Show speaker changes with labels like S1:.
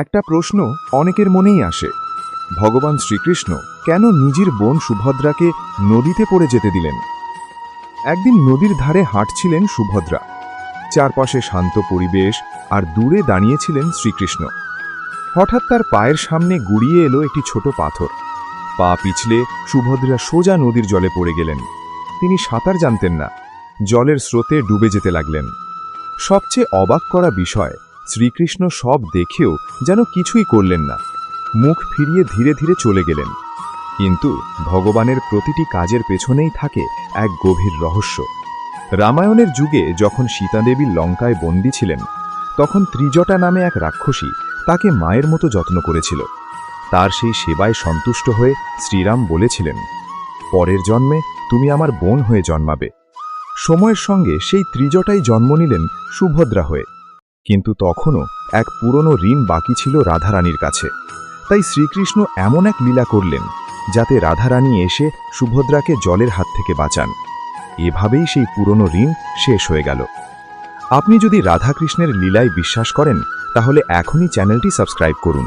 S1: একটা প্রশ্ন অনেকের মনেই আসে, ভগবান শ্রীকৃষ্ণ কেন নিজের বোন সুভদ্রাকে নদীতে পড়ে যেতে দিলেন? একদিন নদীর ধারে হাঁটছিলেন সুভদ্রা। চারপাশে শান্ত পরিবেশ, আর দূরে দাঁড়িয়েছিলেন শ্রীকৃষ্ণ। হঠাৎ তার পায়ের সামনে গুড়িয়ে এলো একটি ছোট পাথর। পা পিছলে সুভদ্রা সোজা নদীর জলে পড়ে গেলেন। তিনি সাঁতার জানতেন না, জলের স্রোতে ডুবে যেতে লাগলেন। সবচেয়ে অবাক করা বিষয়, শ্রীকৃষ্ণ সব দেখেও যেন কিছুই করলেন না, মুখ ফিরিয়ে ধীরে ধীরে চলে গেলেন। কিন্তু ভগবানের প্রতিটি কাজের পেছনেই থাকে এক গভীর রহস্য। রামায়ণের যুগে যখন সীতাদেবী লঙ্কায় বন্দী ছিলেন, তখন ত্রিজটা নামে এক রাক্ষসী তাকে মায়ের মতো যত্ন করেছিল। তার সেই সেবায় সন্তুষ্ট হয়ে শ্রীরাম বলেছিলেন, পরের জন্মে তুমি আমার বোন হয়ে জন্মাবে। সময়ের সঙ্গে সেই ত্রিজটাই জন্ম নিলেন সুভদ্রা হয়ে। কিন্তু তখনও এক পুরনো ঋণ বাকি ছিল রাধারানীর কাছে। তাই শ্রীকৃষ্ণ এমন এক লীলা করলেন, যাতে রাধারানী এসে সুভদ্রাকে জলের হাত থেকে বাঁচান। এভাবেই সেই পুরনো ঋণ শেষ হয়ে গেল। আপনি যদি রাধাকৃষ্ণের লীলায় বিশ্বাস করেন, তাহলে এখনই চ্যানেলটি সাবস্ক্রাইব করুন।